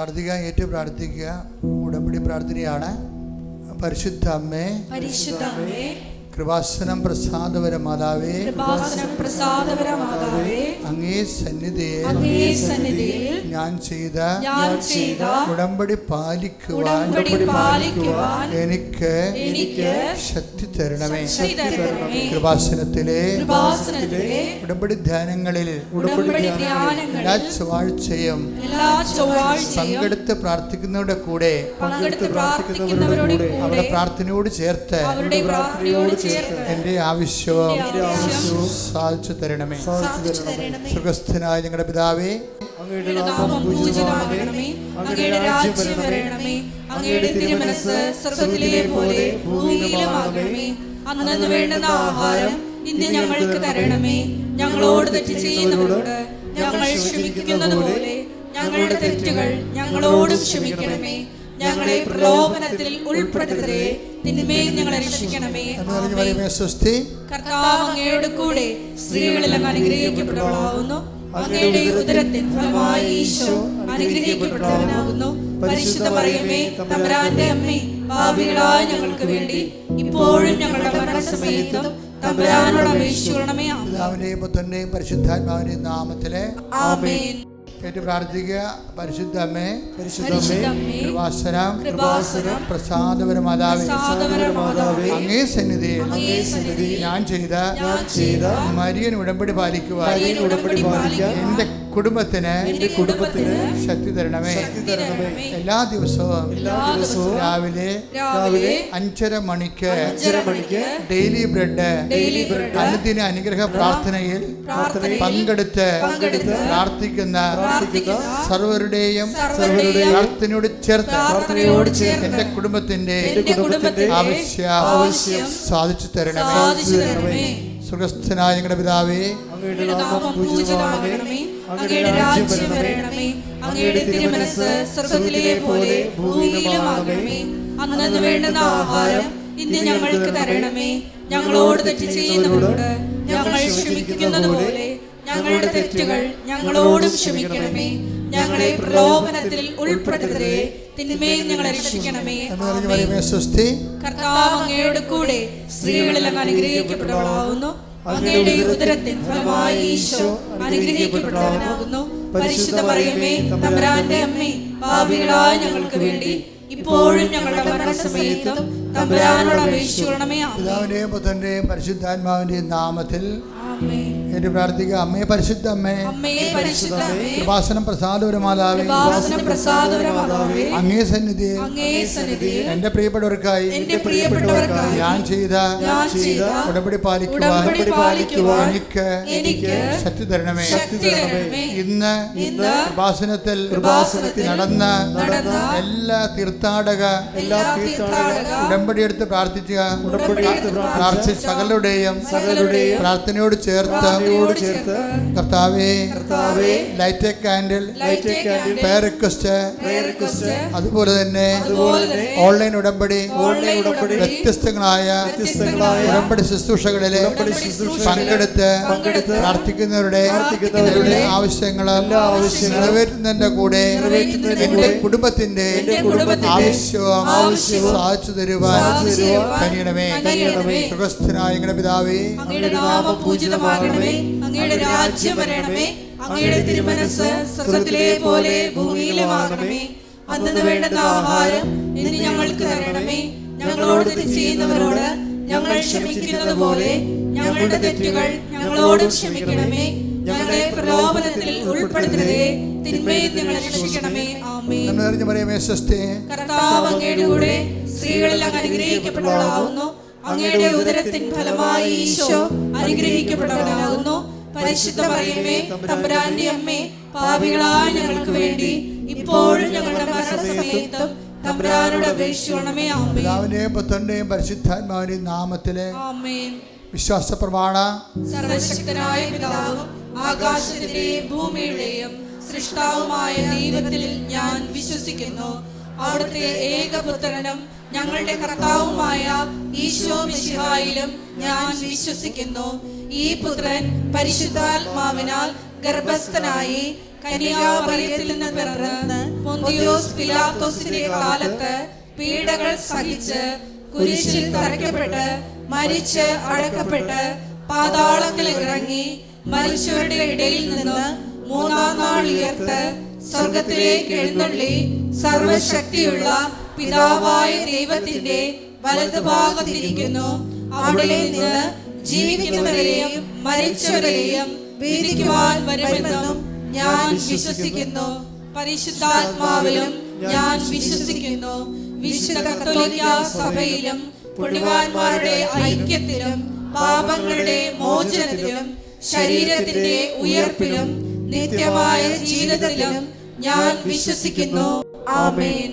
പ്രാർത്ഥിക്കുക, ഏറ്റു പ്രാർത്ഥിക്കുക. ഉടമ്പടി പ്രാർത്ഥനയാണ്. പരിശുദ്ധ അമ്മേ, കൃപാസനം പ്രസാദപര മാതാവേ, അങ്ങേ സന്നിധിയിൽ ഞാൻ ചെയ്ത ഉടമ്പടി പാലിക്കുവാൻ എനിക്ക് ശക്തി തരണമേ. കൃപാസനത്തിലെ ഉടമ്പടി ധ്യാനങ്ങളിൽ എല്ലാ ചൊവ്വാഴ്ചയും പങ്കെടുത്ത് പ്രാർത്ഥിക്കുന്നവരുടെ കൂടെ അവരുടെ പ്രാർത്ഥനയോട് ചേർത്ത് എന്റെ ആവശ്യവും സാധിച്ചു തരണമേ. സുഖസ്ഥനായ ഞങ്ങളുടെ പിതാവേ, അങ്ങയുടെ നാമം പൂജിതമാകണമേ. അങ്ങയുടെ രാജ്യം വരണമേ. അങ്ങയുടെ തിരുമനസ്സ് സ്വർഗ്ഗത്തിലെ പോലെ ഭൂമിയിലുമാകണമേ. അന്നന്ന് വേണ്ടുന്ന ആഹാരം ഇന്ന് ഞങ്ങൾക്ക് തരണമേ. ഞങ്ങളോട് തെറ്റ് ചെയ്യുന്നവരോട് ഞങ്ങൾ ക്ഷമിക്കുന്നത് പോലെ ഞങ്ങളുടെ തെറ്റുകൾ ഞങ്ങളോടും ക്ഷമിക്കണമേ. ഞങ്ങളെ പ്രലോഭനത്തിൽ ഉൾപ്പെടുത്തരുതേ, തിന്മയിൽ ഞങ്ങളെ രക്ഷിക്കണമേ. കർത്താവ് അങ്ങയുടെ കൂടെ സ്ത്രീകളിൽ അങ്ങ് അനുഗ്രഹിക്കപ്പെട്ടവളാകുന്നു. അങ്ങയുടെ ഉദരത്തിൻ ഫലമായി ഈശോ അനുഗ്രഹിക്കപ്പെട്ടവനാകുന്നു. പരിശുദ്ധ മറിയമേ, തമ്പുരാന്റെ അമ്മേ, പാപികളായ ഞങ്ങൾക്ക് വേണ്ടി ഇപ്പോഴും ഞങ്ങളുടെ മരണസമയത്തും തമ്പുരാനോട് അപേക്ഷിക്കണമേ. പിതാവിന്റെയും പുത്രന്റെയും പരിശുദ്ധാത്മാവിന്റെയും നാമത്തിലെ ആമേൻ. ഏറ്റു പ്രാർത്ഥിക്കുക. പരിശുദ്ധ അമ്മേ, കൃപാസനം പ്രസാദപര മാതാവേ, അങ്ങേ സന്നിധിയിൽ ഞാൻ ചെയ്ത മരിയൻ ഉടമ്പടി പാലിക്കുവാൻ എന്റെ കുടുംബത്തിന് ശക്തി തരണമേ. എല്ലാ ദിവസവും രാവിലെ 5:30 മണിക്ക് ഡെയിലി ബ്രെഡ് അനുദിന അനുഗ്രഹ പ്രാർത്ഥനയിൽ പങ്കെടുത്ത് പ്രാർത്ഥിക്കുന്ന സർവരുടെയും പ്രാർത്ഥനയോട് ചേർത്ത് എന്റെ കുടുംബത്തിന്റെ ആവശ്യം സാധിച്ചു തരണമേ. സുഖസ്ഥനായ ഞങ്ങളുടെ പിതാവേ, അങ്ങയുടെ നാമം പൂജിതമാകണമേ. അങ്ങയുടെ രാജ്യം വരണമേ. അങ്ങയുടെ തിരുമനസ്സ് സ്വർഗ്ഗത്തിലെ പോലെ ഭൂമിയിലുമാകണമേ. അന്നന്ന് വേണ്ടുന്ന ആഹാരം ഇന്ന് ഞങ്ങൾക്ക് തരണമേ. ഞങ്ങളോട് തെറ്റ് ചെയ്യുന്നവരോട് ഞങ്ങൾ ക്ഷമിക്കുന്നത് പോലെ ഞങ്ങളുടെ തെറ്റുകൾ ഞങ്ങളോടും ക്ഷമിക്കണമേ. ഞങ്ങളെ പ്രലോഭനത്തിൽ ഉൾപ്പെടുത്തരുതേ, തിന്മയിൽ ഞങ്ങളെ രക്ഷിക്കണമേ. കർത്താവ് അങ്ങയുടെ കൂടെ സ്ത്രീകളിൽ അങ്ങ് അനുഗ്രഹിക്കപ്പെട്ടവളാകുന്നു. അങ്ങയുടെ ഉദരത്തിൻ ഫലമായി ഈശോ അനുഗ്രഹിക്കപ്പെട്ടവനാകുന്നു. പരിശുദ്ധ മറിയമേ, തമ്പുരാന്റെ അമ്മേ, പാപികളായ ഞങ്ങൾക്ക് വേണ്ടി ഇപ്പോഴും ഞങ്ങളുടെ മരണസമയത്തും തമ്പുരാനോട് അപേക്ഷിക്കണമേ. പിതാവിന്റെയും പുത്രന്റെയും പരിശുദ്ധാത്മാവിന്റെയും നാമത്തിൽ ഏറ്റു പ്രാർത്ഥിക്കുക. അമ്മേ, പരിശുദ്ധ അമ്മേ, കൃപാസനം പ്രസാദപര മാതാവേ, അങ്ങേ സന്നിധിയിൽ എന്റെ പ്രിയപ്പെട്ടവർക്കായി ഞാൻ ചെയ്ത ഉടമ്പടി പാലിക്കുവാൻ എനിക്ക് ശക്തി തരണമേ. ഇന്ന് കൃപാസനത്തിൽ നടന്ന എല്ലാ തീർത്ഥാടക ഉടമ്പടി എടുത്ത് പ്രാർത്ഥിച്ച സകലരുടെയും പ്രാർത്ഥനയോട് ചേർത്ത് കർത്താവേ, light a candle prayer request, അതുപോലെ തന്നെ ഓൺലൈൻ ഉടമ്പടി വ്യത്യസ്തങ്ങളായ ഉടമ്പടി ശുശ്രൂഷകളിലെ പങ്കെടുത്ത് പ്രാർത്ഥിക്കുന്നവരുടെ ആവശ്യങ്ങൾ നിറവേറ്റുന്നതിന്റെ കൂടെ എന്റെ കുടുംബത്തിന്റെ ആവശ്യവും സാധിച്ചു തരുവാൻ കഴിയണമേ. സുഖസ്ഥനായ ഞങ്ങളുടെ പിതാവേ, അങ്ങയുടെ നാമം പൂജിതമാകണമേ. അങ്ങയുടെ രാജ്യം വരണമേ. അങ്ങയുടെ തിരുമനസ്സ് സ്വർഗ്ഗത്തിലെ പോലെ ഭൂമിയിലുമാകണമേ. അന്നന്ന് വേണ്ടുന്ന ആഹാരം ഇന്ന് ഞങ്ങൾക്ക് തരണമേ. ഞങ്ങളോട് തെറ്റ് ചെയ്യുന്നവരോട് ഞങ്ങൾ ക്ഷമിക്കുന്നത് പോലെ ഞങ്ങളുടെ തെറ്റുകൾ ഞങ്ങളോടും ക്ഷമിക്കണമേ. ഞങ്ങളെ പ്രലോഭനത്തിൽ ഉൾപ്പെടുത്തരുതേ, തിന്മയിൽ ഞങ്ങളെ രക്ഷിക്കണമേ. ആമേൻ. കർത്താവ് അങ്ങയുടെ കൂടെ സ്ത്രീകളിൽ അങ്ങ് അനുഗ്രഹിക്കപ്പെട്ടവളാകുന്നു. അങ്ങയുടെ ഉദരത്തിൻ ഫലമായി ഈശോ അനുഗ്രഹിക്കപ്പെട്ടവനാകുന്നു. പരിശുദ്ധ മറിയമേ, തമ്പുരാന്റെ അമ്മേ, പാപികളായ ഞങ്ങൾക്ക് വേണ്ടി ഇപ്പോഴും ഞങ്ങളുടെ മരണസമയത്തും തമ്പുരാനോട് അപേക്ഷിക്കണമേ. ആമേൻ. പിതാവിന്റെയും പുത്രന്റെയും പരിശുദ്ധാത്മാവിന്റെയും നാമത്തിലെ ആമേൻ. വിശ്വാസ പ്രമാണ. സർവശക്തനായ പിതാവും ആകാശത്തിന്റെയും ഭൂമിയുടെയും സൃഷ്ടാവുമായ ദൈവത്തിൽ ഞാൻ വിശ്വസിക്കുന്നു. അവിടുത്തെ ഏകപുത്രനും ഞങ്ങളുടെ കർത്താവുമായ ഈശോ മിശിഹായിലും ഞാൻ വിശ്വസിക്കുന്നു. ഈ പുത്രൻ പരിശുദ്ധാത്മാവിനാൽ ഗർഭസ്ഥനായി കന്യാമറിയത്തിൽ നിന്ന് പിറന്ന് പൊന്തിയോസ് പിലാത്തോസിന്റെ കാലത്ത് പീഡകൾ സഹിച്ച് കുരിശിൽ തറയ്ക്കപ്പെട്ട് മരിച്ച് അടക്കപ്പെട്ട് പാതാളത്തിൽ ഇറങ്ങി മരിച്ചവരുടെ ഇടയിൽ നിന്ന് മൂന്നാം നാൾ ഉയർത്ത് സ്വർഗത്തിലേക്ക് എഴുന്നള്ളി സർവശക്തിയുള്ള പിതാവായ ദൈവത്തിന്റെ വലതുഭാഗത്തിരിക്കുന്നു. അവിടെ നിന്ന് ജീവിക്കുന്നവരെയും മരിച്ചവരെയും വിധിക്കുവാൻ വരുമെന്നും ഞാൻ വിശ്വസിക്കുന്നു. പരിശുദ്ധാത്മാവിലും ഞാൻ വിശ്വസിക്കുന്നു. വിശുദ്ധ കത്തോലിക്ക സഭയിലും പുണ്യവാന്മാരുടെ ഐക്യത്തിലും പാപങ്ങളുടെ മോചനത്തിലും ശരീരത്തിന്റെ ഉയർപ്പിലും നിത്യമായ ജീവിതത്തിലും ഞാൻ വിശ്വസിക്കുന്നു. ആമേൻ.